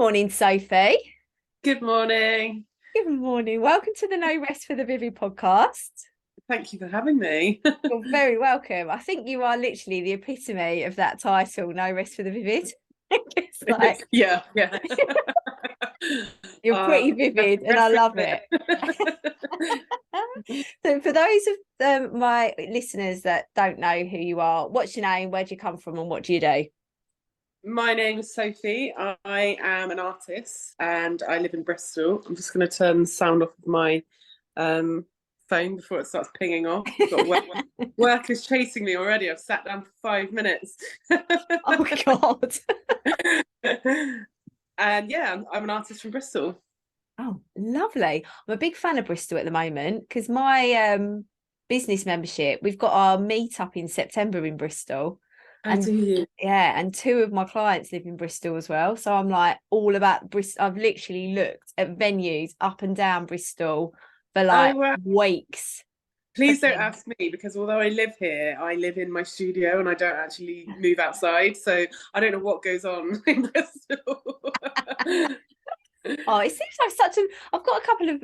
Morning, Sophie. Good morning. Good morning. Welcome to the No Rest for the Vivid podcast. Thank you for having me. You're very welcome. I think you are literally the epitome of that title, No Rest for the Vivid. It's like Yeah. you're pretty vivid and I Rest love it. it. So for those of my listeners that don't know who you are, what's your name, where do you come from and what do you do? My name is Sophie. I am an artist and I live in Bristol. I'm just going to turn the sound off of my phone before it starts pinging off. I've got work is chasing me already. I've sat down for 5 minutes. Oh God. And yeah, I'm an artist from Bristol. Oh, lovely. I'm a big fan of Bristol at the moment because my business membership, we've got our meetup in September in Bristol. How do And you? yeah, and two of my clients live in Bristol as well. So I'm like all about Bristol. I've literally looked at venues up and down Bristol for like Oh, wow. weeks. Please don't ask me because although I live here, I live in my studio and I don't actually move outside. So I don't know what goes on in Bristol. Oh, it seems like such a I've got a couple of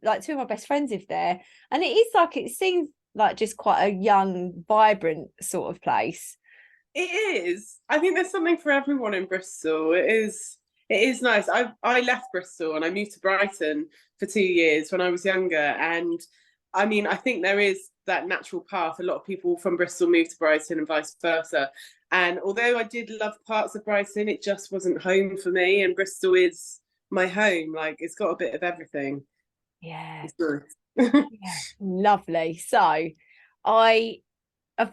like two of my best friends live there, and it is like it seems like just quite a young, vibrant sort of place. It is. I think there's something for everyone in Bristol. It is nice. I left Bristol and I moved to Brighton for 2 years when I was younger. And I mean, I think there is that natural path. A lot of people from Bristol move to Brighton and vice versa. And although I did love parts of Brighton, it just wasn't home for me. And Bristol is my home. Like it's got a bit of everything. Yeah. It's nice. Yeah, lovely. So I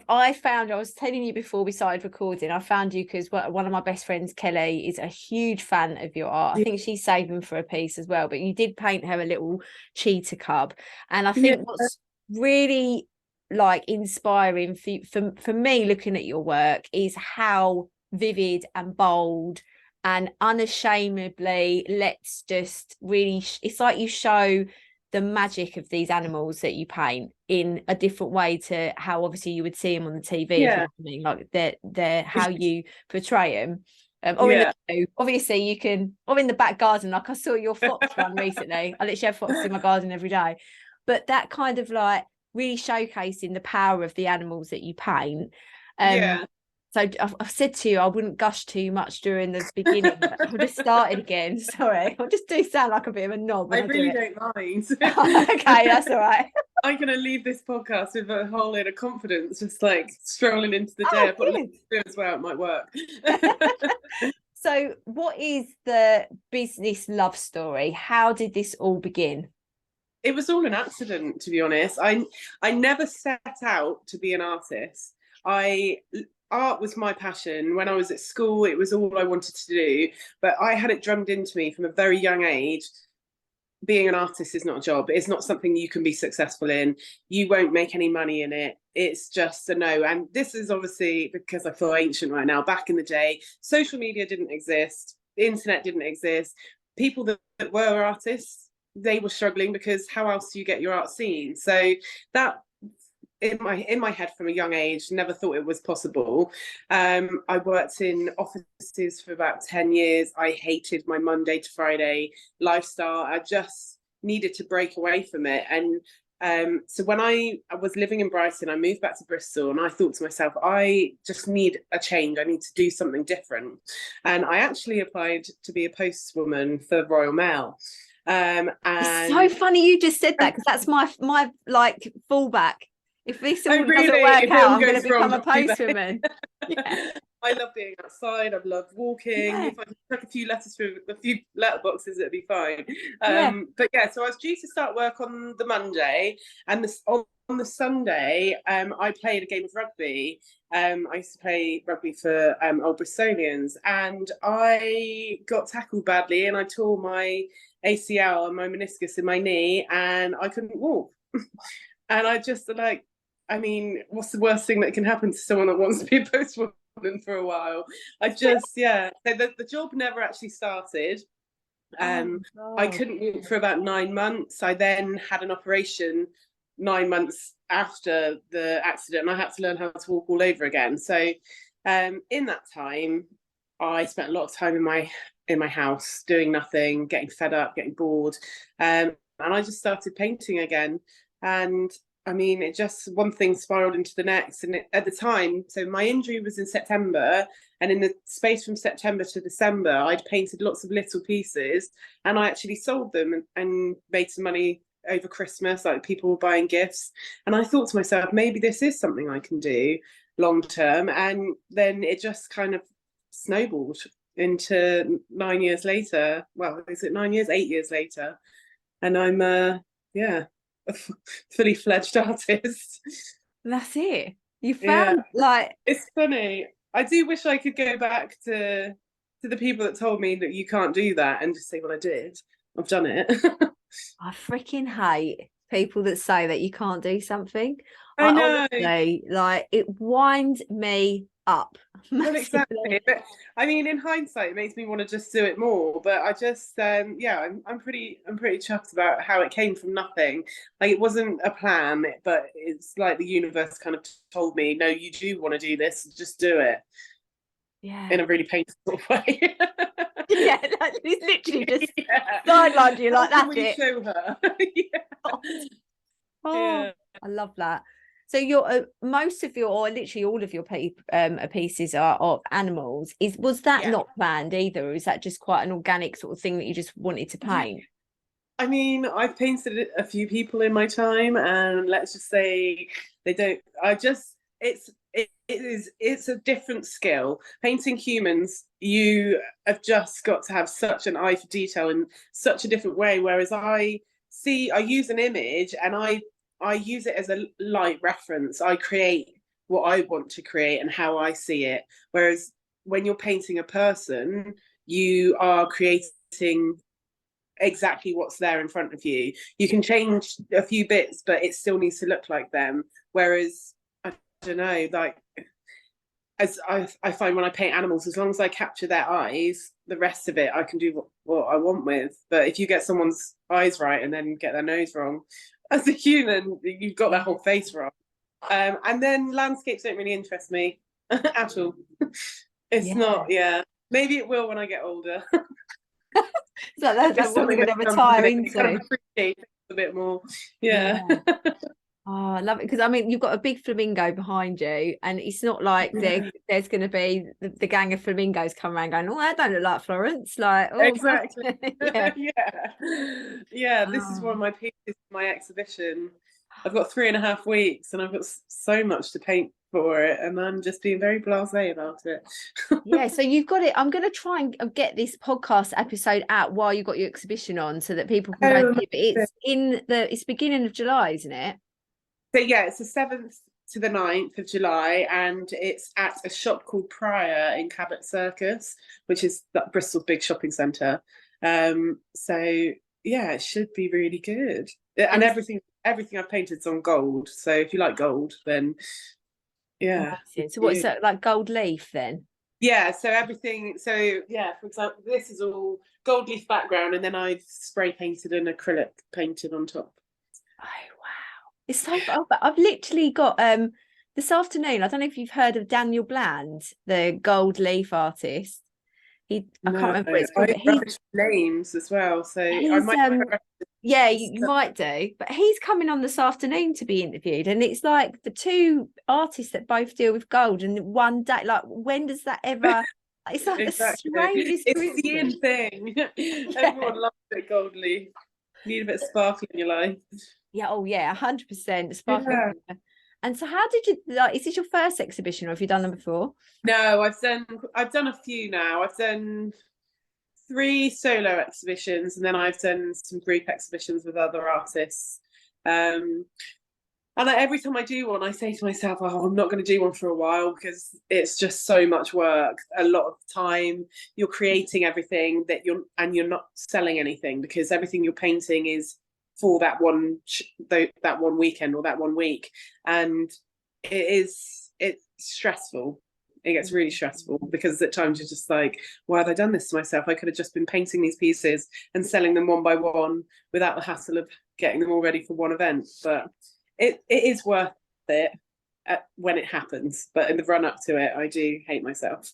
I found, I was telling you before we started recording, I found you because one of my best friends, Kelly, is a huge fan of your art. I think she's saving for a piece as well, but you did paint her a little cheetah cub. And I Yeah. think what's really like inspiring for me looking at your work is how vivid and bold and unashamedly, let's just really, it's like you show the magic of these animals that you paint in a different way to how obviously you would see them on the TV, if you know Yeah. what I mean, like they're how you portray them. Or in Yeah. the zoo, obviously you can, or in the back garden, like I saw your fox run recently. I literally have foxes in my garden every day. But that kind of like really showcasing the power of the animals that you paint. Um, Yeah. so I've said to you, I wouldn't gush too much during the beginning, but I've just started again. Sorry, I just do sound like a bit of a knob I when I do really it. don't mind. Okay, that's all right. I'm gonna leave this podcast with a whole load of confidence, just like strolling into the day. Oh, I've got loads good. to do as well. It might work. So, what is the business love story? How did this all begin? It was all an accident, to be honest. I never set out to be an artist. I art was my passion. When I was at school, it was all I wanted to do. But I had it drummed into me from a very young age. Being an artist is not a job. It's not something you can be successful in. You won't make any money in it. It's just a no. And this is obviously because I feel ancient right now. Back in the day, social media didn't exist, the internet didn't exist. People that were artists, they were struggling because how else do you get your art seen? So that in my head from a young age, never thought it was possible. I worked in offices for about 10 years. I hated my Monday to Friday lifestyle. I just needed to break away from it. And so when I was living in Brighton, I moved back to Bristol and I thought to myself, I just need a change. I need to do something different. And I actually applied to be a postwoman for the Royal Mail. It's so And funny you just said that because that's my like fallback. If this Oh, all doesn't really? work If it out, all I'm going to goes wrong, become a not too bad. postwoman. Yeah, I love being outside. I've loved walking. yeah, If I took a few letters through a few letterboxes, it'd be fine. yeah. But yeah, so I was due to start work on the Monday, and on the Sunday, I played a game of rugby. I used to play rugby for Old Bristolians, and I got tackled badly, and I tore my ACL and my meniscus in my knee, and I couldn't walk. And I just like, I mean, what's the worst thing that can happen to someone that wants to be a postwoman for a while? Yeah. So the job never actually started. Oh I God. couldn't walk for about 9 months. I then had an operation 9 months after the accident, and I had to learn how to walk all over again. So in that time, I spent a lot of time in my in my house doing nothing, getting fed up, getting bored. And I just started painting again. And I mean, it just one thing spiraled into the next. And at the time, so my injury was in September, and in the space from September to December, I'd painted lots of little pieces, and I actually sold them and made some money over Christmas. Like people were buying gifts, and I thought to myself, maybe this is something I can do long term. And then it just kind of snowballed into 9 years later. Well, is it 9 years? 8 years later, and I'm yeah, a fully fledged artist. That's it. You Yeah, found like it's funny. I do wish I could go back to the people that told me that you can't do that and just say, well, I did. I've done it. I freaking hate people that say that you can't do something. I I know. honestly like it winds me up Well, massively. exactly. But I mean, in hindsight, it makes me want to just do it more. But I just, yeah, I'm pretty chuffed about how it came from nothing. Like it wasn't a plan, but it's like the universe kind of told me, no, you do want to do this, just do it in Yeah. a really painful way. Yeah, like, it's literally just Yeah. sidelined you like How can that's we it. show her? Yeah. Oh, Yeah. I love that. So your most of your, or literally all of your pieces are of animals. Was that Yeah. not planned either, or is that just quite an organic sort of thing that you just wanted to paint? I mean, I've painted a few people in my time, and let's just say they don't. I just it's a different skill. Painting humans, you have just got to have such an eye for detail in such a different way. Whereas I use an image and I use it as a light reference. I create what I want to create and how I see it. Whereas when you're painting a person, you are creating exactly what's there in front of you. You can change a few bits, but it still needs to look like them. Whereas I don't know, like as I find when I paint animals, as long as I capture their eyes, the rest of it I can do what I want with. But if you get someone's eyes right and then get their nose wrong, as a human, you've got their whole face wrong. And then landscapes don't really interest me at all. It's Yeah. not, yeah. Maybe it will when I get older. So that's It's like what we're something going that to comes with retire it. You kind into. of appreciate it a bit more. Yeah. Yeah. Oh, I love it because I mean you've got a big flamingo behind you, and it's not like there's going to be the gang of flamingos come around going, oh, that don't look like Florence. Like, oh, Exactly. yeah. Yeah. Yeah. This is one Oh. of my pieces for my exhibition. I've got 3.5 weeks and I've got so much to paint for it, and I'm just being very blasé about it. Yeah, so you've got it. I'm going to try and get this podcast episode out while you've got your exhibition on so that people can go Oh, see it. But it's beginning of July, isn't it? so yeah, it's the 7th to the 9th of July, and it's at a shop called Prior in Cabot Circus, which is Bristol's big shopping centre. So yeah, it should be really good. And And everything I've painted is on gold. So if you like gold, then yeah. amazing. So what's that like gold leaf then? Yeah, so everything. So yeah, for example, this is all gold leaf background, and then I've spray painted and acrylic painted on top. Oh wow. It's so fun. But I've literally got this afternoon, I don't know if you've heard of Daniel Bland, the gold leaf artist. I can't No, remember what it's I called, but rubbish names as well, so I he's might. yeah, you might do, but he's coming on this afternoon to be interviewed, and it's like the two artists that both deal with gold, and one day, like, when does that ever? It's like the Exactly. strangest It's the in coincidence. thing. Yeah. Everyone loves it gold leaf. Need a bit of sparkle in your life. Yeah, oh yeah, 100% sparkling. Yeah. And so, how did you like? Is this your first exhibition, or have you done them before? No, I've done a few now. I've done 3 solo exhibitions, and then I've done some group exhibitions with other artists. And every time I do one, I say to myself, "Oh, I'm not going to do one for a while because it's just so much work, a lot of time. You're creating everything you're not selling anything because everything you're painting is for that one weekend or that one week, and it's stressful. It gets really stressful because at times you're just like, why have I done this to myself? I could have just been painting these pieces and selling them one by one without the hassle of getting them all ready for one event, but." It is worth it when it happens, but in the run up to it, I do hate myself.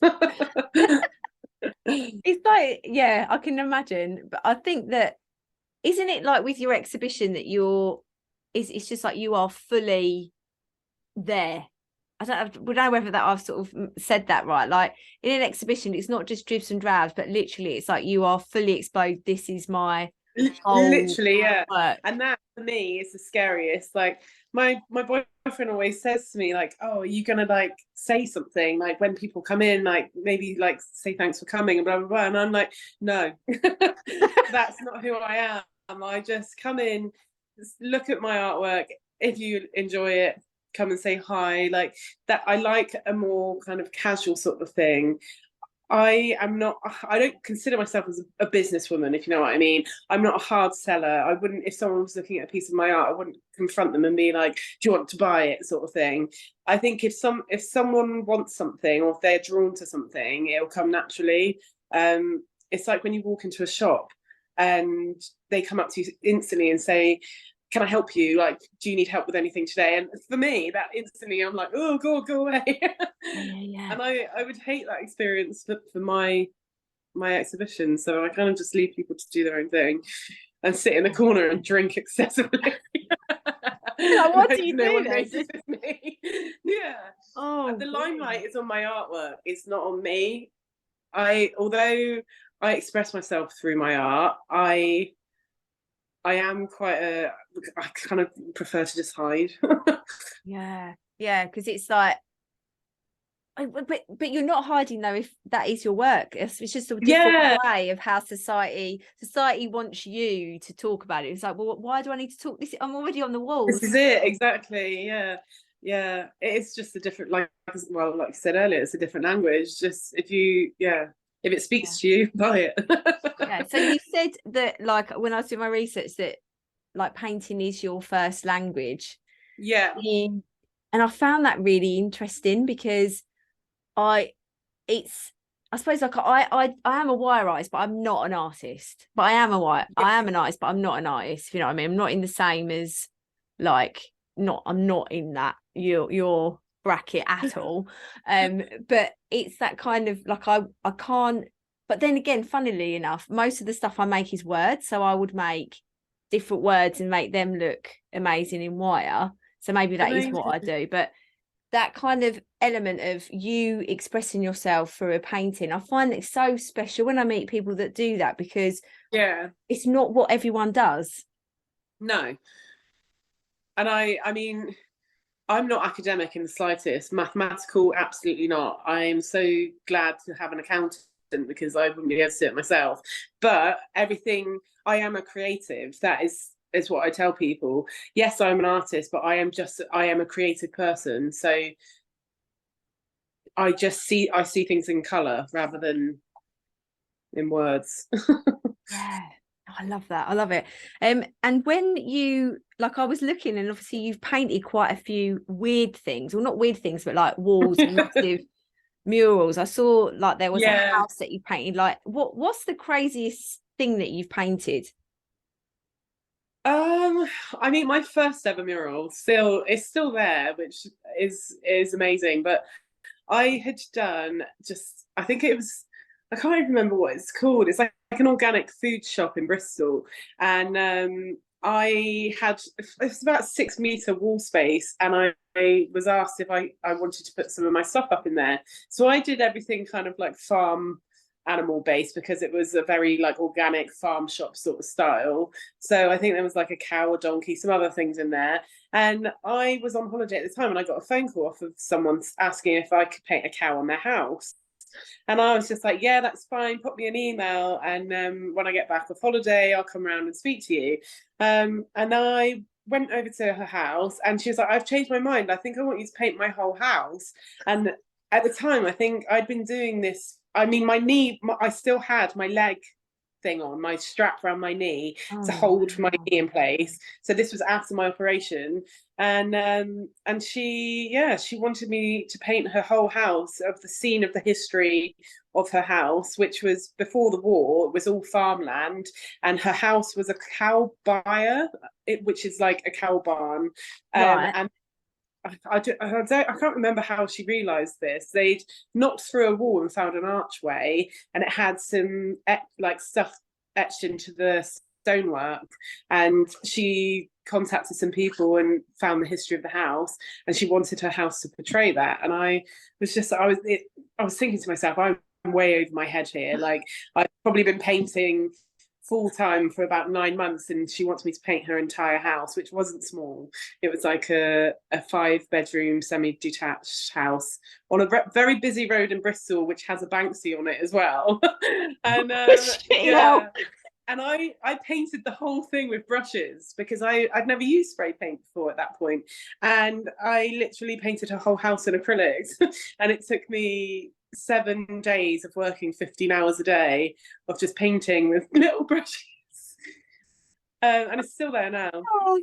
It's like, yeah, I can imagine. But I think that, isn't it like with your exhibition that it's just like you are fully there. I don't know whether that I've sort of said that right. Like in an exhibition, it's not just dribs and drabs, but literally it's like you are fully exposed. This is my whole Literally, yeah. work. And that for me is the scariest. Like my boyfriend always says to me, like, "Oh, are you gonna like say something like when people come in, like maybe like say thanks for coming and blah blah blah?" And I'm like, "No, that's not who I am. I just come in, look at my artwork. If you enjoy it, come and say hi." Like that. I like a more kind of casual sort of thing. I don't consider myself as a businesswoman, if you know what I mean. I'm not a hard seller. I wouldn't, if someone was looking at a piece of my art, I wouldn't confront them and be like, do you want to buy it, sort of thing. I think if someone wants something or if they're drawn to something, it'll come naturally. It's like when you walk into a shop and they come up to you instantly and say, can I help you? Like, do you need help with anything today? And for me, that instantly, I'm like, oh, go away. Yeah. And I would hate that experience for my exhibition. So I kind of just leave people to do their own thing and sit in the corner and drink excessively. Like, what do you No do one then? notices me. Yeah. Oh, The limelight brilliant. is on my artwork. It's not on me. Although I express myself through my art, I am I kind of prefer to just hide. Yeah, yeah, because it's like, but you're not hiding though if that is your work. It's just a different Yeah, way of how society wants you to talk about it. It's like, well, why do I need to talk this? I'm already on the this walls. is it. Exactly. Yeah. Yeah. It's just a different, like, well, like I said earlier, it's a different language. Just if it Yeah. speaks to you, buy it. Yeah. So you said that, like, when I was doing my research, that like painting is your first language. Yeah. And I found that really interesting because I it's I suppose like I am a wire artist, but I'm not an artist. But I am an artist, but I'm not an artist, if you know what I mean. I'm not in the same as like I'm not in that your bracket at all. But it's that kind of like I can't, but then again, funnily enough, most of the stuff I make is words. So I would make different words and make them look amazing in wire. So maybe that is what I Amazing. do. But that kind of element of you expressing yourself through a painting, I find it so special when I meet people that do that, because Yeah. it's not what everyone does. No. And I mean, I'm not academic in the slightest. Mathematical, absolutely not. I'm so glad to have an accountant because I wouldn't be able to do it myself. But everything, I am a creative. That is what I tell people. Yes, I'm an artist, but I am a creative person. So I see things in color rather than in words. Yeah. I love that. I love it. And when you, like, I was looking, and obviously you've painted quite a few weird things, well, not weird things, but like walls and massive murals. I saw like there was a Yeah. house that you painted. Like, what's the craziest thing that you've painted? Um, I mean, my first ever mural is still there, which is amazing. But I had done I think it was, I can't even remember what it's called. It's like an organic food shop in Bristol. And it was about 6 meter wall space. And I was asked if I wanted to put some of my stuff up in there. So I did everything kind of like farm animal based because it was a very like organic farm shop sort of style. So I think there was like a cow, a donkey, some other things in there. And I was on holiday at the time and I got a phone call off of someone asking if I could paint a cow on their house. And I was just like, yeah, that's fine. Put me an email. And when I get back off holiday, I'll come around and speak to you. And I went over to her house and she was like, I've changed my mind. I think I want you to paint my whole house. And at the time, I think I'd been doing this. I mean, I still had my leg thing on, my strap around my knee to Oh, hold my wow. knee in place. So this was after my operation, and she wanted me to paint her whole house of the scene of the history of her house, which was before the war. It was all farmland, and her house was a cow byre, which is like a cow barn, Right. and I can't remember how she realised this. They'd knocked through a wall and found an archway, and it had some like stuff etched into the stonework. And she contacted some people and found the history of the house, and she wanted her house to portray that. And I was thinking to myself, I'm way over my head here. Like, I've probably been painting full time for about 9 months, and she wants me to paint her entire house, which wasn't small. It was like a 5-bedroom semi-detached house on a very busy road in Bristol, which has a Banksy on it as well. And yeah, and I painted the whole thing with brushes because I'd never used spray paint before at that point, and I literally painted her whole house in acrylics. And it took me 7 days of working 15 hours a day of just painting with little brushes. And it's still there now. Oh,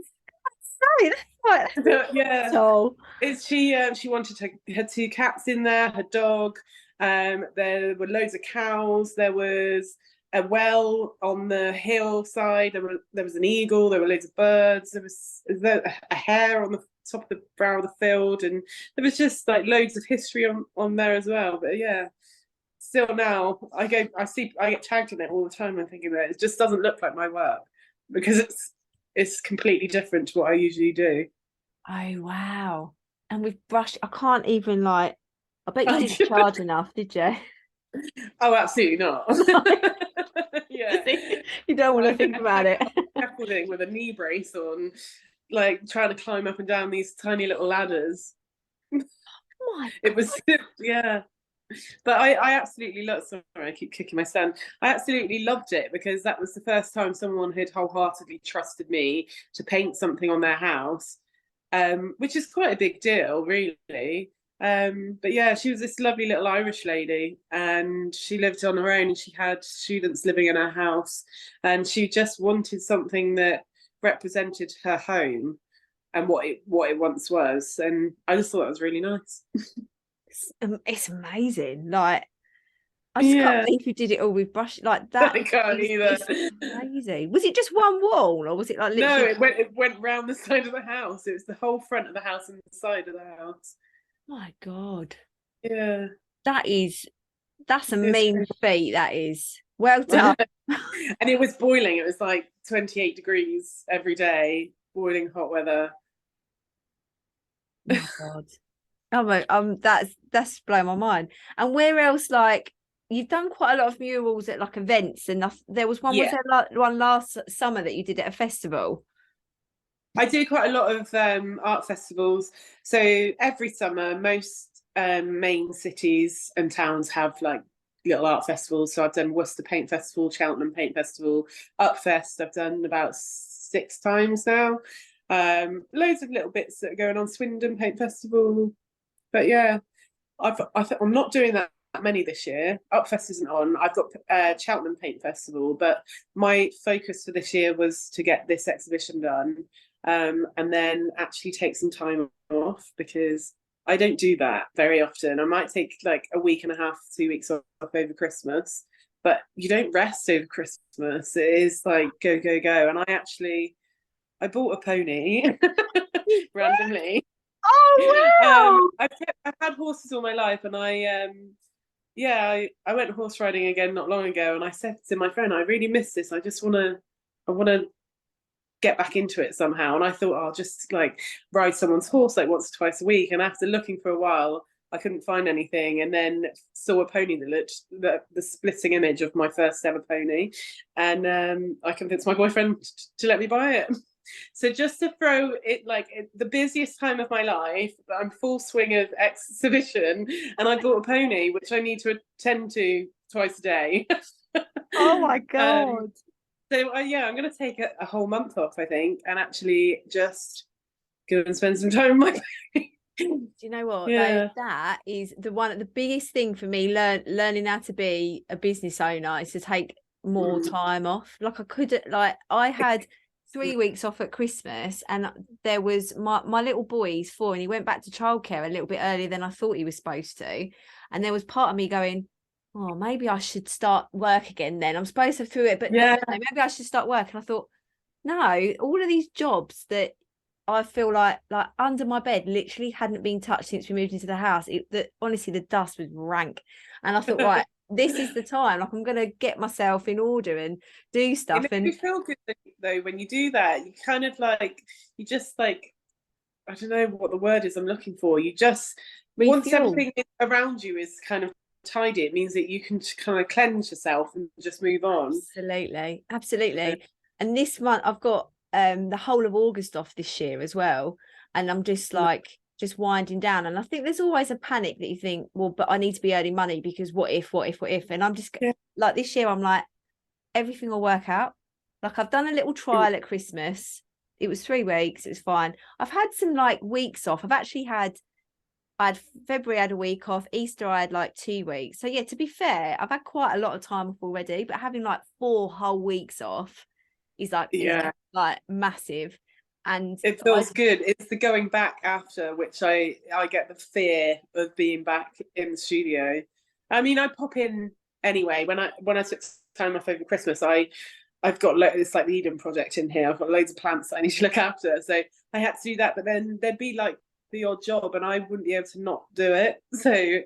sorry, that's But yeah, so she wanted her 2 cats in there, her dog. There were loads of cows. There was a well on the hillside. There was an eagle. There were loads of birds. There was a hare on the top of the brow of the field, and there was just like loads of history on there as well. But yeah, still now I get tagged in it all the time. I'm thinking that it just doesn't look like my work because it's completely different to what I usually do. Oh wow. And with brush, I can't even like, I bet you didn't charge enough, did you? Oh, absolutely not. Yeah, you don't want to think about it. Scaffolding with a knee brace on, like trying to climb up and down these tiny little ladders. My It was yeah. But I absolutely loved. Sorry, I keep kicking my stand. I absolutely loved it because that was the first time someone had wholeheartedly trusted me to paint something on their house, which is quite a big deal, really. But yeah, she was this lovely little Irish lady, and she lived on her own, and she had students living in her house, and she just wanted something that represented her home and what it once was. And I just thought that was really nice. It's amazing. Like, I just can't believe you did it all with brush like that. I can't either. It's crazy. Was it just one wall, or was it like No, literally? it went round the side of the house. It was the whole front of the house and the side of the house. My God, Yeah, that's a it's mean feat. That is well done. and it was boiling. It was like 28 degrees every day, boiling hot weather. My God. Oh my, that's blown my mind. And where else? Like, you've done quite a lot of murals at like events, and there was one. Was Yeah, there like one last summer that you did at a festival? I do quite a lot of art festivals. So every summer, most main cities and towns have like little art festivals. So I've done Worcester Paint Festival, Cheltenham Paint Festival, Upfest. I've done about 6 times now. Loads of little bits that are going on. Swindon Paint Festival. But yeah, I'm not doing that many this year. Upfest isn't on. I've got Cheltenham Paint Festival, but my focus for this year was to get this exhibition done, and then actually take some time off because I don't do that very often. I might take like a week and a half, 2 weeks off over Christmas, but you don't rest over Christmas. It is like go, go, go. And I bought a pony randomly. Oh wow! I've had horses all my life, and I went horse riding again not long ago, and I said to my friend, I really miss this. I want to get back into it somehow. And I thought I'll just like ride someone's horse like once or twice a week. And after looking for a while, I couldn't find anything, and then saw a pony that looked the splitting image of my first ever pony, and I convinced my boyfriend to let me buy it. So just to throw it like the busiest time of my life, I'm full swing of exhibition, and I bought a pony which I need to attend to twice a day. Oh my um, God! so yeah, I'm going to take a whole month off, I think, and actually just go and spend some time with my pony. Do you know what? Yeah. That is the biggest thing for me. Learning how to be a business owner is to take more time off. Like I had 3 weeks off at Christmas, and there was my little boy, he's 4, and he went back to childcare a little bit earlier than I thought he was supposed to. And there was part of me going, oh, maybe I should start work again then. I'm supposed to through it, but Yeah. no, maybe I should start work. And I thought, no, all of these jobs that I feel like under my bed literally hadn't been touched since we moved into the house. Honestly, the dust was rank. And I thought, right, this is the time. Like, I'm going to get myself in order and do stuff. It makes you feel good though when you do that. You kind of like, you just like, I don't know what the word is I'm looking for. You just, once refuel. everything around you is kind of tidy, it means that you can kind of cleanse yourself and just move on. Absolutely. Absolutely. And this month I've got the whole of August off this year as well. And I'm just like, just winding down. And I think there's always a panic that you think, well, but I need to be earning money because what if? And I'm just like, this year I'm like, everything will work out. Like, I've done a little trial at Christmas. It was 3 weeks. It was fine. I've had some like weeks off. I had February, I had a week off. Easter, I had like 2 weeks. So yeah, to be fair, I've had quite a lot of time off already, but having like 4 whole weeks off is like, like massive. And it feels good. It's the going back after, which I get the fear of being back in the studio. I mean, I pop in anyway. When I took time off over Christmas, I've got it's like the Eden project in here. I've got loads of plants that I need to look after, so I had to do that. But then there'd be like the odd job, and I wouldn't be able to not do it. So,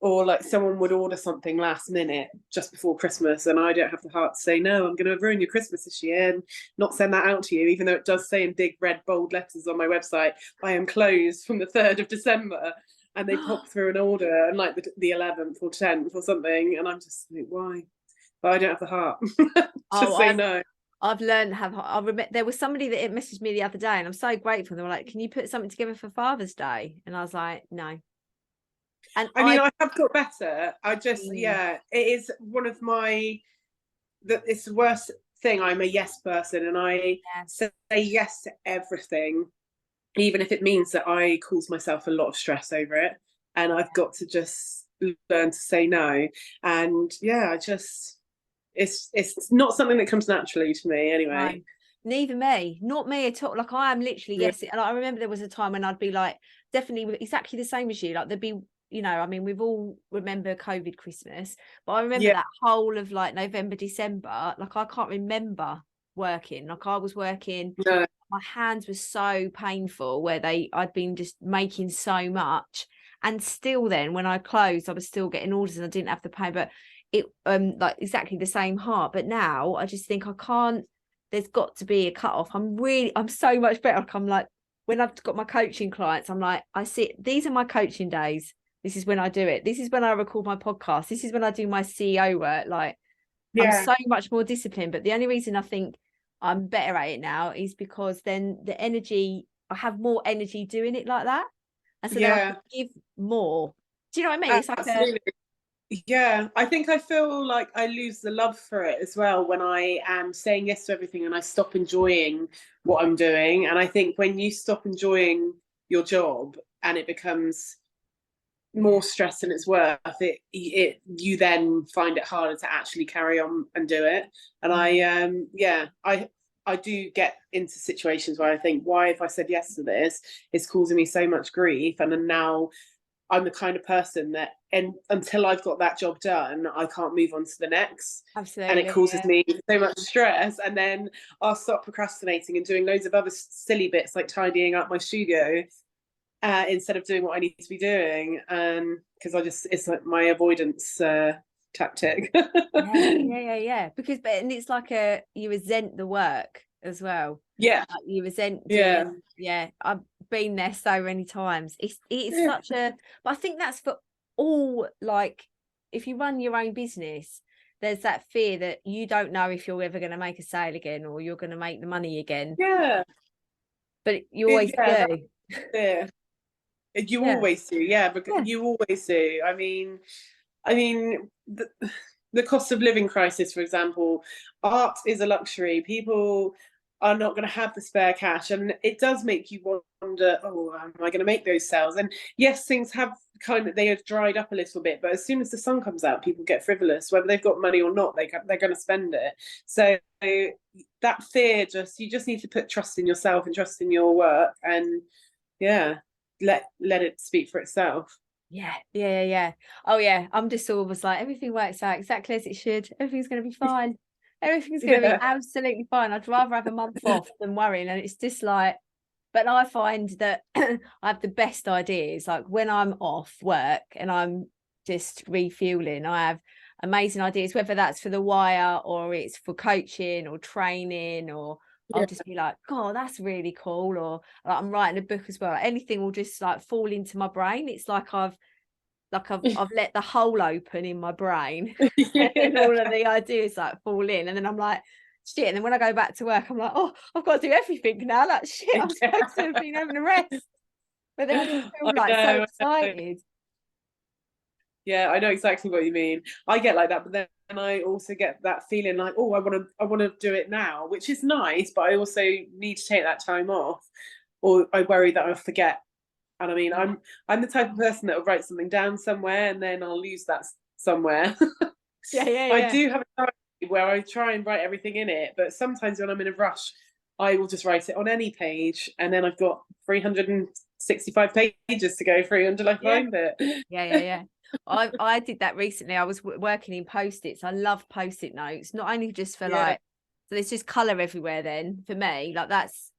or like someone would order something last minute just before Christmas, and I don't have the heart to say no. I'm going to ruin your Christmas this year and not send that out to you, even though it does say in big red bold letters on my website, I am closed from the 3rd of December. And they pop through an order and like the 11th or 10th or something, and I'm just like, why? But I don't have the heart to say no. I've learned I remember there was somebody that messaged me the other day, and I'm so grateful. They were like, can you put something together for Father's Day? And I was like, no. And I mean, I have got better. I just, it is one of it's the worst thing. I'm a yes person, and I say yes to everything, even if it means that I cause myself a lot of stress over it. And I've got to just learn to say no. And it's not something that comes naturally to me anyway. No, neither me, not me at all. Like, I am literally yes. And I remember there was a time when I'd be like, definitely exactly the same as you. Like, there'd be, I mean, we've all remember COVID Christmas, but I remember that whole of like November, December. Like, I can't remember working. Like, I was working. No. My hands were so painful where I'd been just making so much, and still then when I closed, I was still getting orders and I didn't have the pay. But it like exactly the same heart. But now I just think I can't, there's got to be a cut off. I'm so much better. Like, I'm like, when I've got my coaching clients, I'm like, these are my coaching days. This is when I do it. This is when I record my podcast. This is when I do my CEO work. Like, I'm so much more disciplined. But the only reason I think I'm better at it now is because then I have more energy doing it like that. And so then I can give more. Do you know what I mean? It's like I think I feel like I lose the love for it as well when I am saying yes to everything and I stop enjoying what I'm doing. And I think when you stop enjoying your job and it becomes more stress than it's worth, you then find it harder to actually carry on and do it. And I do get into situations where I think, why have I said yes to this? It's causing me so much grief. And then now I'm the kind of person that, and until I've got that job done, I can't move on to the next. Absolutely. And it causes me so much stress. And then I'll stop procrastinating and doing loads of other silly bits like tidying up my studio instead of doing what I need to be doing. Because it's like my avoidance tactic. yeah. Because, and it's like you resent the work as well. Yeah. Like, you resent doing, I've been there so many times. It's such a, but I think that's for all, like, if you run your own business, there's that fear that you don't know if you're ever going to make a sale again or you're going to make the money again. Yeah. But you always do. Yeah. You always do, because you always do. I mean, the cost of living crisis, for example, art is a luxury. People are not going to have the spare cash, and it does make you wonder, oh, am I going to make those sales? And yes, things have they have dried up a little bit, but as soon as the sun comes out, people get frivolous, whether they've got money or not. They're going to spend it. So that fear, you just need to put trust in yourself and trust in your work, and let it speak for itself. Yeah. Oh yeah, I'm just always like, everything works out exactly as it should. Everything's going to be fine. Everything's going to be absolutely fine. I'd rather have a month off than worrying. And it's just like, But I find that I have the best ideas. Like when I'm off work and I'm just refueling, I have amazing ideas, whether that's for the wire or it's for coaching or training, or I'll just be like, God, that's really cool. Or like, I'm writing a book as well. Anything will just like fall into my brain. It's like I've let the hole open in my brain and all of the ideas like fall in, and then I'm like, shit. And then when I go back to work, I'm like, oh, I've got to do everything now. Like, shit, I'm supposed to have been having a rest. But then I just feel like so excited. Yeah, I know exactly what you mean. I get like that, but then I also get that feeling like, oh, I want to do it now, which is nice, but I also need to take that time off, or I worry that I'll forget. And I mean, I'm the type of person that will write something down somewhere and then I'll lose that somewhere. I do have a diary where I try and write everything in it, but sometimes when I'm in a rush, I will just write it on any page, and then I've got 365 pages to go through until I find it. Yeah. I did that recently. I was working in post-its. I love post-it notes, not only just for like, so there's just color everywhere. Then for me, like that's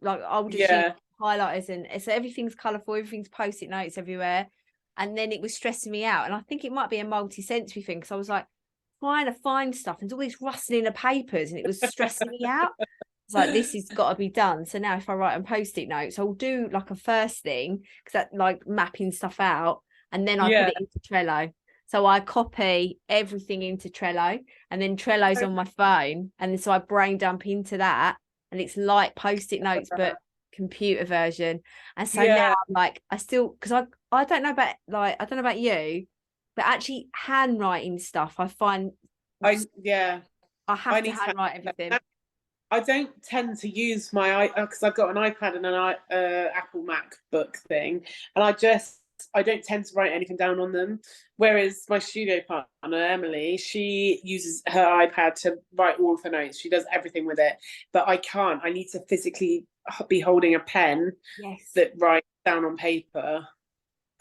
like I'll just use highlighters, and so everything's colorful, everything's post-it notes everywhere. And then it was stressing me out, and I think it might be a multi-sensory thing, because I was like trying to find stuff and all this rustling of papers, and it was stressing me out. It's like, this has got to be done. So now if I write on post-it notes, I'll do like a first thing, because that like mapping stuff out, and then I put it into Trello. So I copy everything into Trello, and then Trello's on my phone, and then so I brain dump into that, and it's like post-it notes but computer version. And so now I'm like, I still, because I don't know about, like, I don't know about you, but actually handwriting stuff, I find I have to handwrite everything. I don't tend to use my because I've got an iPad and an Apple MacBook thing, and I don't tend to write anything down on them. Whereas my studio partner Emily, she uses her iPad to write all of her notes. She does everything with it, but I can't. I need to physically be holding a pen that writes down on paper.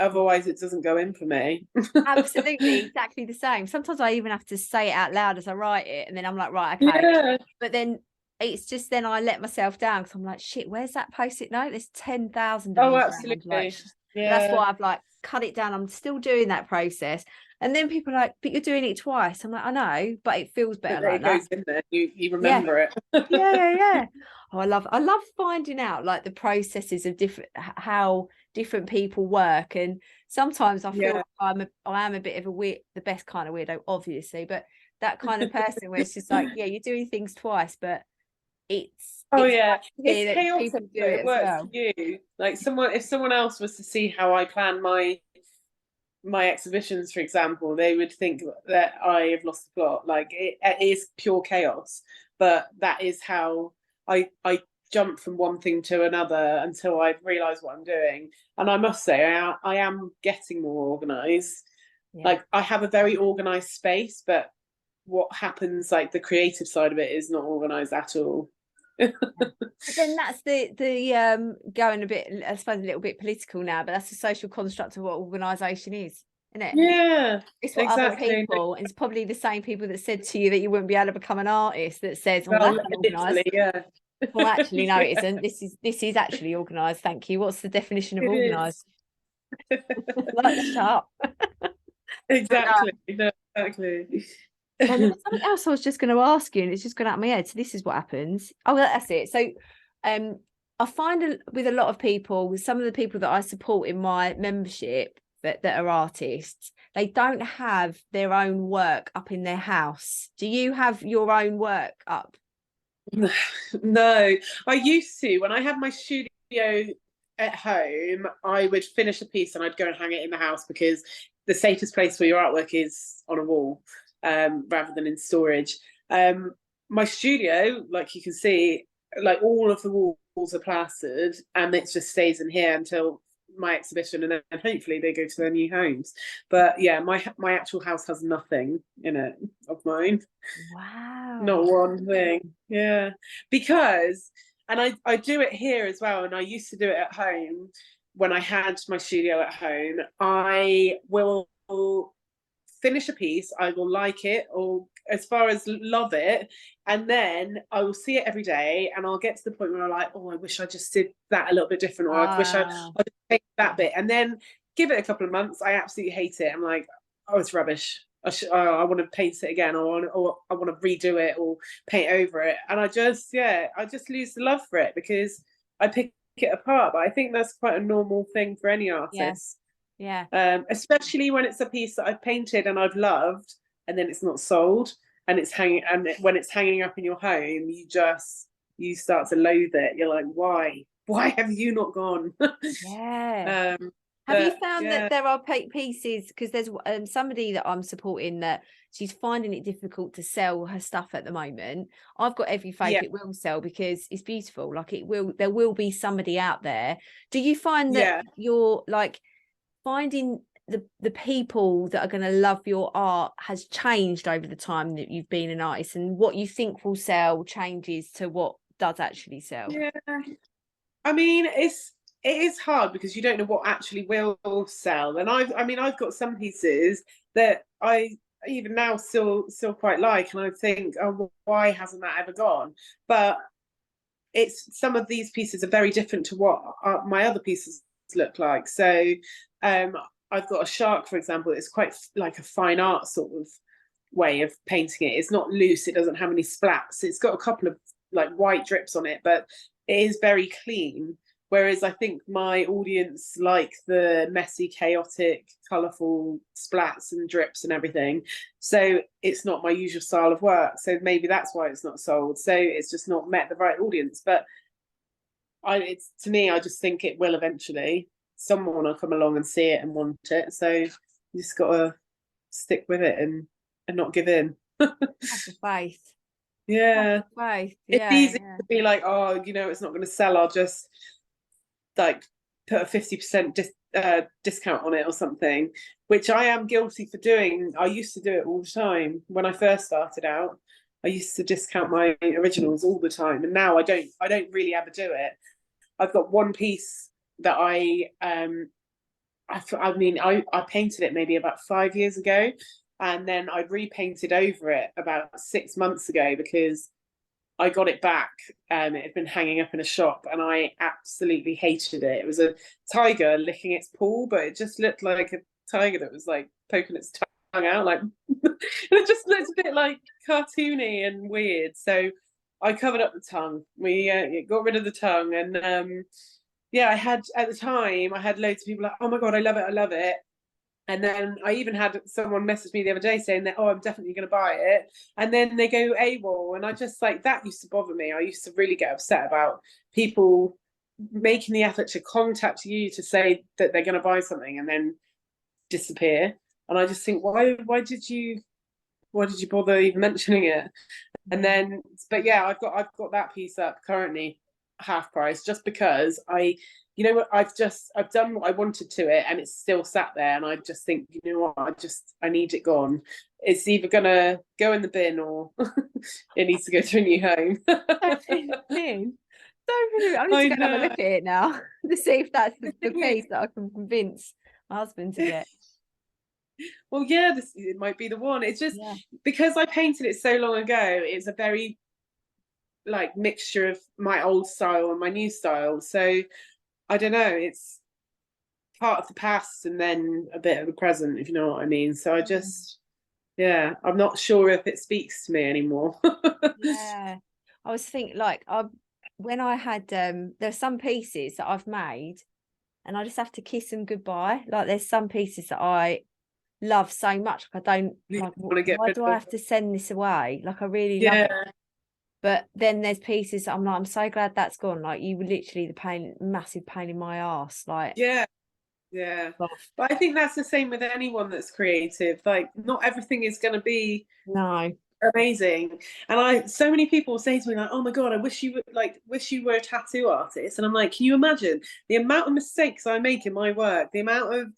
Otherwise, it doesn't go in for me. Absolutely, exactly the same. Sometimes I even have to say it out loud as I write it, and then I'm like, right, okay. But then it's just, then I let myself down, because I'm like, shit, where's that post-it note? There's 10,000 of them. Absolutely. Like, that's why I've like cut it down. I'm still doing that process. And then people are like, but you're doing it twice. I'm like, I know, but it feels better like that. It goes in there. You remember it. Yeah. Oh, I love finding out like the processes of how different people work. And sometimes I feel like I am a bit of a weird, the best kind of weirdo, obviously, but that kind of person where it's just like, yeah, you're doing things twice, but it's it's chaotic, but it works for you. Like if someone else was to see how I plan my exhibitions, for example, they would think that I have lost the plot. Like it is pure chaos, but that is how I jump from one thing to another until I realise what I'm doing. And I must say, I am getting more organised. Like I have a very organised space, but what happens, like the creative side of it, is not organised at all. But then that's the going a bit, I suppose, a little bit political now, but that's the social construct of what organisation is, isn't it? Yeah, it's what other people, it's probably the same people that said to you that you wouldn't be able to become an artist, that says, oh, that's organised. Well, actually, no, it isn't. This is actually organised. Thank you. What's the definition of organised? Like, shut up. Exactly. No, exactly. And there was something else I was just going to ask you, and it's just gone out of my head. So this is what happens. Oh, that's it. So I find with a lot of people, with some of the people that I support in my membership that are artists, they don't have their own work up in their house. Do you have your own work up? No, I used to. When I had my studio at home, I would finish a piece and I'd go and hang it in the house, because the safest place for your artwork is on a wall, rather than in storage. My studio, like you can see, like all of the walls are plastered, and it just stays in here until my exhibition, and then hopefully they go to their new homes. But yeah, my actual house has nothing in it of mine. Wow. Not one thing. Yeah, because, and I do it here as well, and I used to do it at home when I had my studio at home. I will finish a piece, I will like it, or as far as love it, and then I will see it every day, and I'll get to the point where I'm like, oh, I wish I just did that a little bit different, or I wish I just changed that bit, and then give it a couple of months, I absolutely hate it. I'm like, oh, it's rubbish. I want to paint it again, or I want to redo it or paint over it, and I just lose the love for it because I pick it apart. But I think that's quite a normal thing for any artist. Yeah. Especially when it's a piece that I've painted and I've loved, and then it's not sold, and it's hanging, and when it's hanging up in your home, you start to loathe it. You're like, why have you not gone? Yeah. Have you found yeah. that there are pieces, because there's somebody that I'm supporting that she's finding it difficult to sell her stuff at the moment. I've got every faith it will sell because it's beautiful. Like there will be somebody out there. Do you find that you're like finding the people that are going to love your art has changed over the time that you've been an artist, and what you think will sell changes to what does actually sell? Yeah. I mean, it is hard because you don't know what actually will sell. And I've got some pieces that I even now still quite like, and I think, oh, why hasn't that ever gone? But some of these pieces are very different to what my other pieces look like. So I've got a shark, for example. It's quite like a fine art sort of way of painting it. It's not loose. It doesn't have any splats. It's got a couple of like white drips on it, but it is very clean. Whereas I think my audience like the messy, chaotic, colourful splats and drips and everything. So it's not my usual style of work. So maybe that's why it's not sold. So it's just not met the right audience. But to me, I just think it will eventually. Someone will come along and see it and want it. So you just got to stick with it and not give in. That's a faith. Yeah. Faith. It's easy to be like, oh, it's not going to sell. I'll just like put a 50% discount on it or something, which I am guilty for doing. I used to do it all the time when I first started out. I used to discount my originals all the time, and now I don't really ever do it. I've got one piece that I painted it maybe about 5 years ago, and then I repainted over it about 6 months ago because I got it back. It had been hanging up in a shop, and I absolutely hated it. It was a tiger licking its paw, but it just looked like a tiger that was like poking its tongue out. Like it just looked a bit like cartoony and weird. So I covered up the tongue. We got rid of the tongue, and I had at the time I had loads of people like, oh my god, I love it. And then I even had someone message me the other day saying that, oh, I'm definitely going to buy it. And then they go AWOL. And I just like, that used to bother me. I used to really get upset about people making the effort to contact you to say that they're going to buy something and then disappear. And I just think, why did you bother even mentioning it? And then, but yeah, I've got that piece up currently half price just because I've done what I wanted to it, and it's still sat there, and I just think, I need it gone. It's either gonna go in the bin or it needs to go to a new home. I need to go have a look at it now to see if that's the piece that I can convince my husband to get. Well, yeah, it might be the one. It's just because I painted it so long ago, it's a very like mixture of my old style and my new style. So I don't know, it's part of the past and then a bit of the present, if you know what I mean. So I just, I'm not sure if it speaks to me anymore. I was thinking like when I had there's some pieces that I've made and I just have to kiss them goodbye. Like there's some pieces that I love so much, like I don't like, why do I have to send this away? Like I really love it. But then there's pieces that I'm like, I'm so glad that's gone. Like you were literally massive pain in my ass. Like but I think that's the same with anyone that's creative. Like not everything is going to be amazing. And so many people say to me like, oh my god, I wish you were a tattoo artist. And I'm like, can you imagine the amount of mistakes I make in my work, the amount of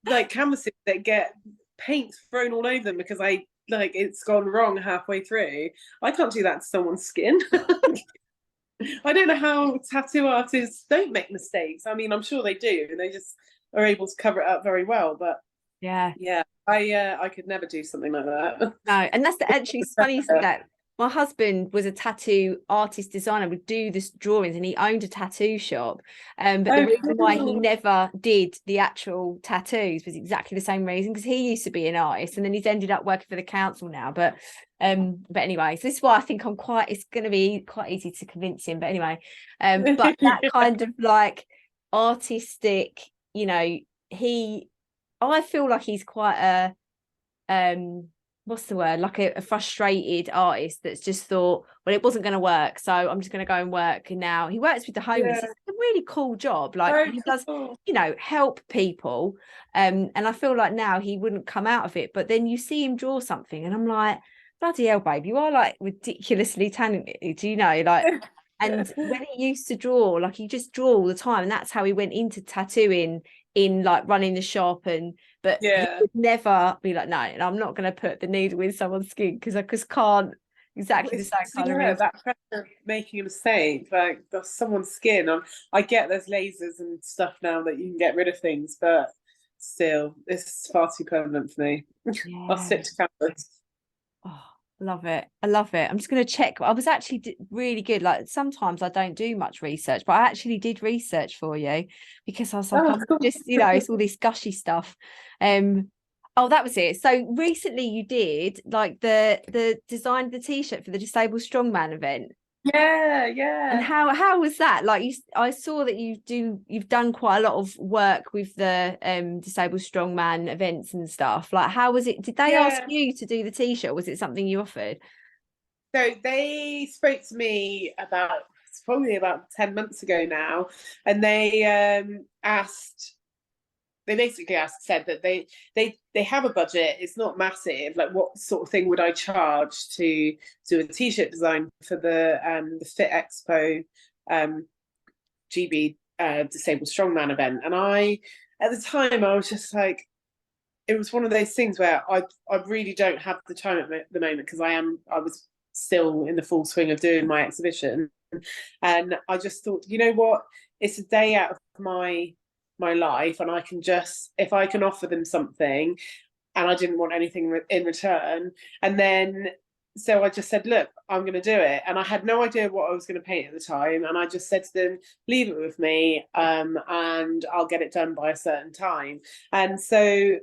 like canvases that get paint thrown all over them because it's gone wrong halfway through. I can't do that to someone's skin. I don't know how tattoo artists don't make mistakes. I mean, I'm sure they do, and they just are able to cover it up very well. But Yeah. Yeah, I could never do something like that. No, and that's actually it's funny you said that. My husband was a tattoo artist designer, would do this drawings, and he owned a tattoo shop. But the Oh, reason why he cool. never did the actual tattoos was exactly the same reason, because he used to be an artist, and then he's ended up working for the council now. But anyway, so this is why I think it's going to be quite easy to convince him. But anyway, but that kind of like artistic, you know, I feel like he's quite a what's the word, like a frustrated artist that's just thought, well, it wasn't going to work, so I'm just going to go and work. And now he works with the homeless. Yeah. It's a really cool job, like Oh, he does, cool. you know, help people, and I feel like now he wouldn't come out of it. But then you see him draw something and I'm like, bloody hell, babe, you are like ridiculously talented, you know, like. And when he used to draw, like he just draw all the time, and that's how he went into tattooing, in like running the shop. And but he Yeah. would never be like, no, and I'm not going to put the needle in someone's skin, because I just can't exactly the same kind of Yeah, real. that pressure of making a mistake, like that's someone's skin. I get there's lasers and stuff now that you can get rid of things, but still, it's far too permanent for me. I'll Yeah. stick to canvas. Oh, love it. I love it. I'm just going to check. I was actually really good. Like sometimes I don't do much research, but I actually did research for you, because I was like, Oh, I'm cool. just, you know, it's all this gushy stuff. Oh, that was it. So recently you did like the design of the t-shirt for the Disabled Strongman event. Yeah, And yeah. how was that? Like I saw that you've done quite a lot of work with the Disabled Strongman events and stuff. Like how was it? Did they ask Yeah. you to do the t-shirt? Or was it something you offered? So they spoke to me about, it's probably about 10 months ago now, and they basically said that they have a budget. It's not massive. Like, what sort of thing would I charge to do a t-shirt design for the Fit Expo GB Disabled Strongman event? And at the time, I was just like, it was one of those things where I really don't have the time at the moment, because I was still in the full swing of doing my exhibition, and I just thought, you know what, it's a day out of my life, and I can just, if I can offer them something, and I didn't want anything in return. And then so I just said, look, I'm going to do it. And I had no idea what I was going to paint at the time, and I just said to them, leave it with me, and I'll get it done by a certain time. And so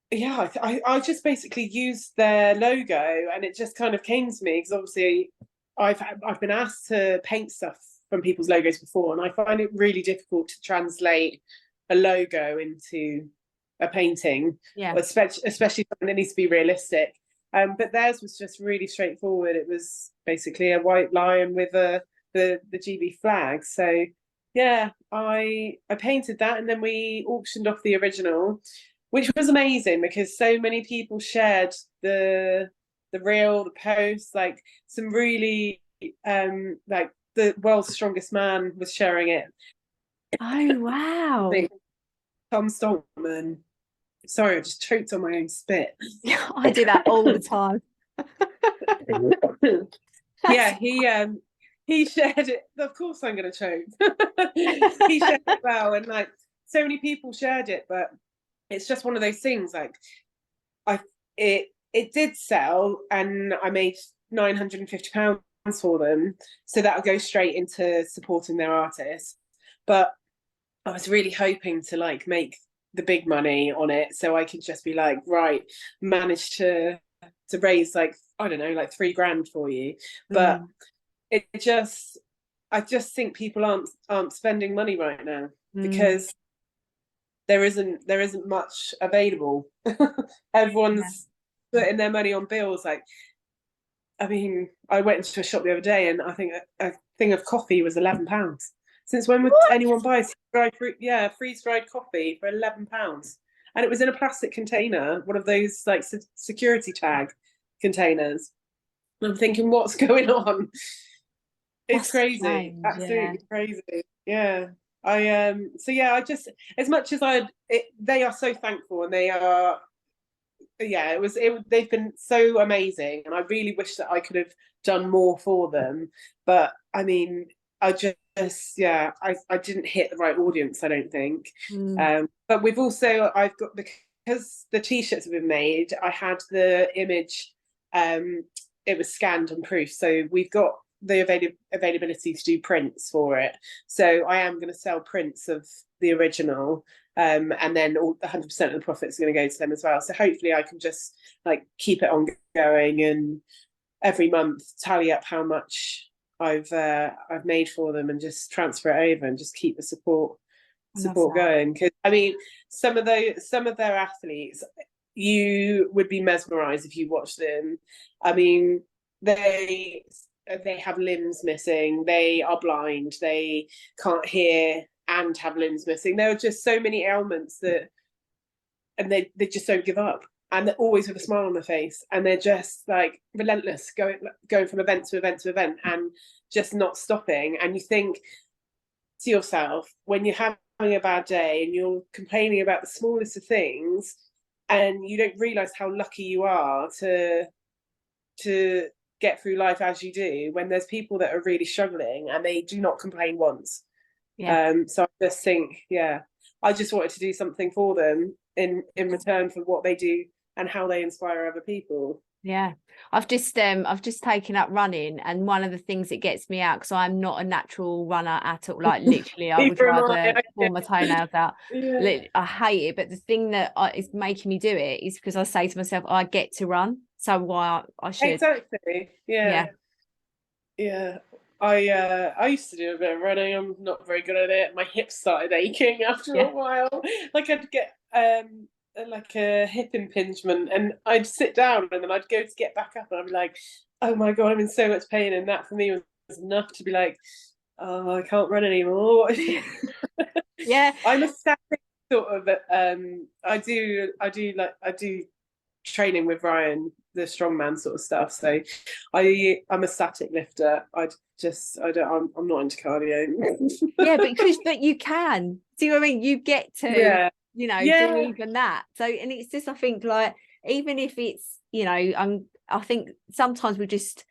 yeah, I just basically used their logo, and it just kind of came to me, because obviously I've been asked to paint stuff from people's logos before, and I find it really difficult to translate a logo into a painting, Yeah. especially something that needs to be realistic. But theirs was just really straightforward. It was basically a white lion with the GB flag. So yeah, I painted that, and then we auctioned off the original, which was amazing, because so many people shared the reel, the post, like some really like the world's strongest man was sharing it. Oh wow. Tom Stoltman. Sorry, I just choked on my own spit. I do that all the time. Yeah, he shared it. Of course I'm gonna choke. He shared it well, and like so many people shared it, but it's just one of those things, like I it did sell, and I made £950 for them, so that'll go straight into supporting their artists. But I was really hoping to like make the big money on it, so I could just be like, right, manage to raise like, I don't know, like £3,000 for you. But Mm, I just think people aren't spending money right now, mm, because there isn't much available. yeah. Everyone's putting their money on bills. Like, I mean, I went into a shop the other day, and I think a thing of coffee was £11. Since when would What? anyone buy freeze-dried coffee for £11? And it was in a plastic container, one of those like security tag containers. And I'm thinking, what's going on? It's That's crazy, strange. Yeah. absolutely crazy. Yeah. So yeah, I just, as much as they are so thankful, and they are, yeah, they've been so amazing, and I really wish that I could have done more for them. But I mean, I didn't hit the right audience, I don't think. Mm. But we've also, I've got, because the t-shirts have been made, I had the image, it was scanned and proofed, so we've got the availability to do prints for it. So I am going to sell prints of the original, and then 100% of the profits are going to go to them as well. So hopefully I can just like keep it on going, and every month tally up how much I've made for them, and just transfer it over and just keep the support going. Because I mean, some of their athletes, you would be mesmerized if you watch them. I mean, they have limbs missing, they are blind, they can't hear and have limbs missing. There are just so many ailments that, and they just don't give up, and they're always with a smile on their face, and they're just like relentless, going from event to event to event, and just not stopping. And you think to yourself, when you're having a bad day and you're complaining about the smallest of things, and you don't realize how lucky you are to get through life as you do, when there's people that are really struggling and they do not complain once. So I just think, I just wanted to do something for them in return for what they do and how they inspire other people. I've just taken up running, and one of the things that gets me out, because I'm not a natural runner at all, like literally I would rather pull my toenails out. I hate it, but the thing that is making me do it is because I say to myself, I get to run, so why I should. Exactly. I used to do a bit of running. I'm not very good at it. My hips started aching after a while. Like I'd get like a hip impingement, and I'd sit down and then I'd go to get back up, and I'd be like, oh my god, I'm in so much pain. And that for me was enough to be like, oh, I can't run anymore. I'm a static sort of I do training with Ryan, the strongman sort of stuff. So I'm a static lifter. I'm not into cardio. but you can. Do you know what I mean? You get to do even that. So, and it's just, I think, like, even if it's, I think sometimes we just,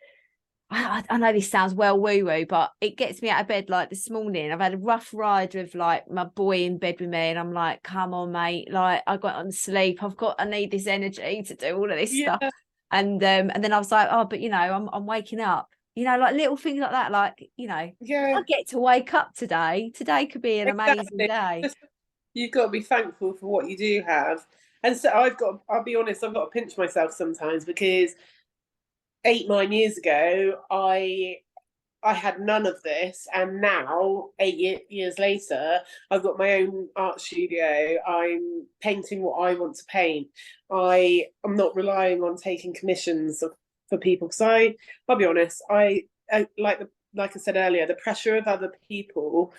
I know this sounds well woo-woo, but it gets me out of bed. Like this morning, I've had a rough ride with like my boy in bed with me, and I'm like, come on, mate. Like I got on sleep. I need this energy to do all of this stuff. And then I was like, oh, but I'm waking up. Like little things like that. Like, I get to wake up today. Today could be an amazing day. You've got to be thankful for what you do have. And so I'll be honest, I've got to pinch myself sometimes, because 8-9 years ago, I had none of this, and now 8 years later, I've got my own art studio. I'm painting what I want to paint. I am not relying on taking commissions for people, because I'll be honest, I like I said earlier, the pressure of other people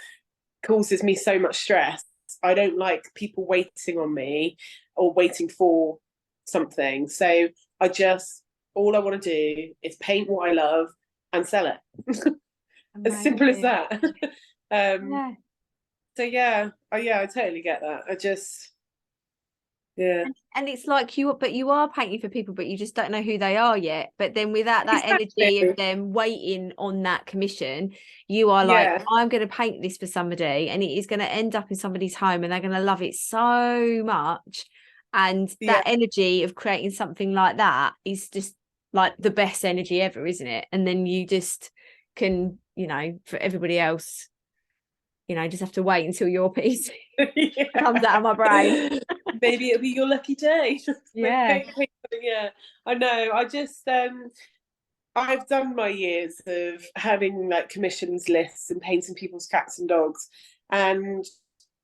causes me so much stress. I don't like people waiting on me or waiting for something. So all I want to do is paint what I love and sell it. As simple as that. So I totally get that. And it's like you are painting for people, but you just don't know who they are yet. But then without that energy of them waiting on that commission, you are like, I'm going to paint this for somebody, and it is going to end up in somebody's home, and they're going to love it so much. And that energy of creating something like that is just like the best energy ever, isn't it? And then you just can, for everybody else, just have to wait until your piece comes out of my brain. Maybe it'll be your lucky day. I know. I've done my years of having like commissions lists and painting people's cats and dogs, and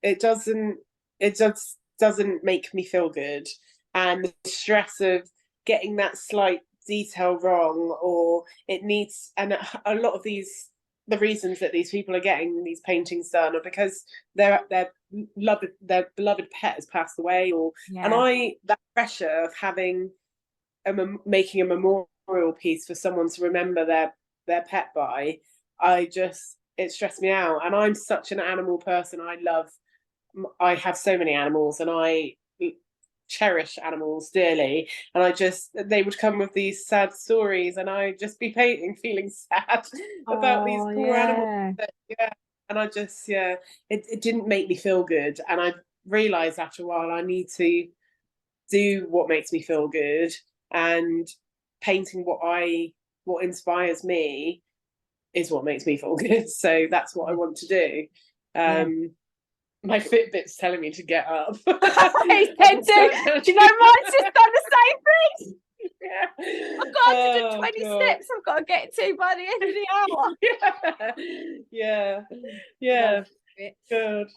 it just doesn't make me feel good. And the stress of getting that slight detail wrong, or it needs, and a lot of the reasons that these people are getting these paintings done are because their beloved pet has passed away, and that pressure of having making a memorial piece for someone to remember their pet by, it stressed me out. And I'm such an animal person. I have so many animals, and cherish animals dearly, and they would come with these sad stories, and I'd just be painting feeling sad about these Oh poor animals. yeah. Yeah, and I just, yeah, it didn't make me feel good, and I realized after a while I need to do what makes me feel good, and painting what inspires me is what makes me feel good. So that's what I want to do. Yeah. My Fitbit's telling me to get up. He said to, do you know, mine's just done the same thing. Yeah. I've got 120 God. steps I've got to get to by the end of the hour. Yeah. Yeah. Good.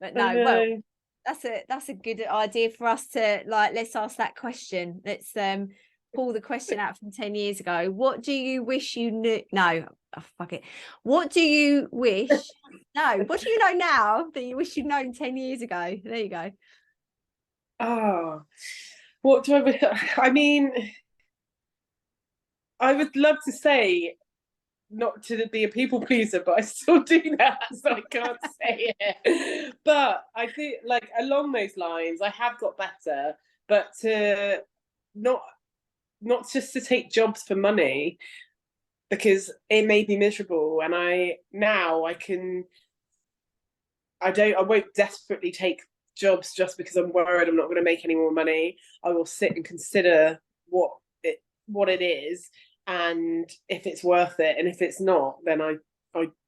But no, well, that's a good idea for us to, like, let's ask that question. Let's pull the question out from 10 years ago. What do you wish you knew? No, oh, fuck it. What do you wish? No, what do you know now that you wish you'd known 10 years ago? There you go. Oh, what do I wish? I mean, I would love to say not to be a people pleaser, but I still do that, so I can't say it. But I think, like, along those lines, I have got better, but to not just to take jobs for money, because it made me miserable, and I won't desperately take jobs just because I'm worried I'm not going to make any more money. I will sit and consider what it is, and if it's worth it, and if it's not, then I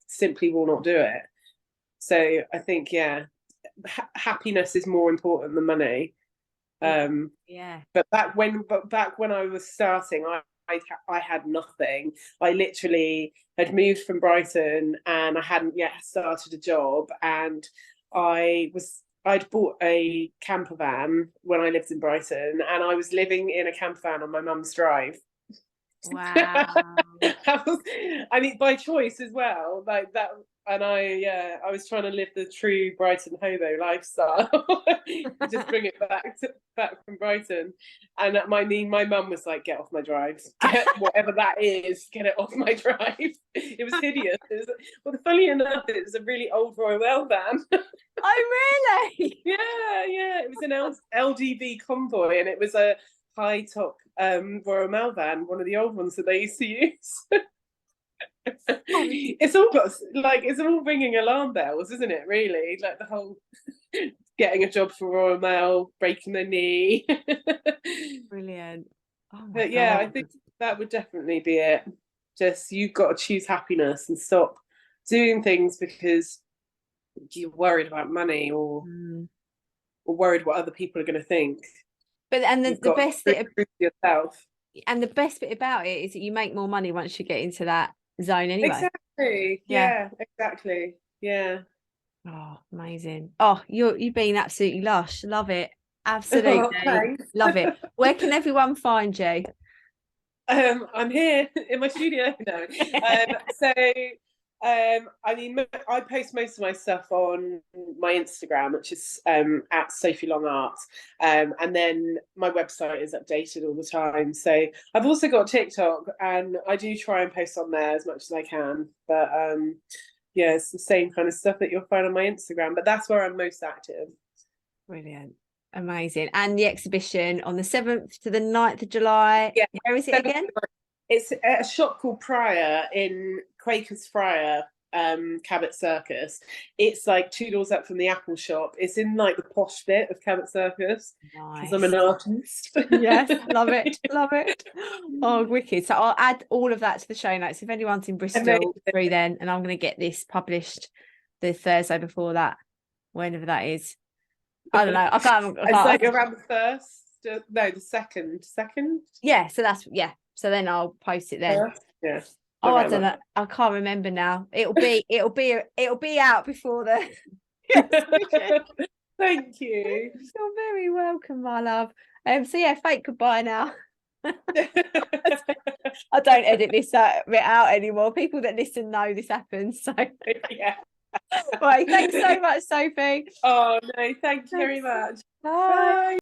simply will not do it. So I think, yeah, happiness is more important than money. Yeah. But back when I was starting, I had nothing. I literally had moved from Brighton, and I hadn't yet started a job, and I'd bought a camper van when I lived in Brighton, and I was living in a camper van on my mum's drive. Wow. I mean, by choice as well, like that. And I was trying to live the true Brighton hobo lifestyle, just bring it back from Brighton. And my mum was like, "Get off my drive, get whatever that is, get it off my drive." It was hideous. Well, funny enough, it was a really old Royal Mail van. Oh really? Yeah. It was an LDV convoy, and it was a high top Royal Mail van, one of the old ones that they used to use. It's all ringing alarm bells, isn't it? Really, like the whole getting a job for Royal Mail, breaking their knee. Brilliant. Oh my But yeah, God. I think that would definitely be it. Just, you've got to choose happiness and stop doing things because you're worried about money, or worried what other people are going to think. But the best bit yourself. And the best bit about it is that you make more money once you get into that zone anyway. Exactly. Yeah, exactly. Yeah. Oh, amazing. Oh, you've been absolutely lush. Love it. Absolutely. Oh, love it. Where can everyone find you? I'm here in my studio now. I mean, I post most of my stuff on my Instagram, which is at Sophie Long Art, and then my website is updated all the time. So I've also got TikTok, and I do try and post on there as much as I can. But yeah, it's the same kind of stuff that you'll find on my Instagram, but that's where I'm most active. Brilliant. Amazing. And the exhibition on the 7th to the 9th of July. Yeah. Where is it again? It's at a shop called Prior in Quakers Friar, Cabot Circus. It's like 2 doors up from the Apple shop. It's in like the posh bit of Cabot Circus, because I'm an artist. Yes, love it. Oh, wicked. So I'll add all of that to the show notes if anyone's in Bristol through then, and I'm going to get this published the Thursday before that, whenever that is. I don't know. I can't. It's like around the 1st. No, the second. Yeah. So so then I'll post it then. Yeah. Oh, I don't know. I can't remember now. It'll be out before the. Thank you. You're very welcome, my love. So yeah, fake goodbye now. I don't edit this bit out anymore. People that listen know this happens. So yeah. Right, thanks so much, Sophie. Oh no, thank you very much. Bye.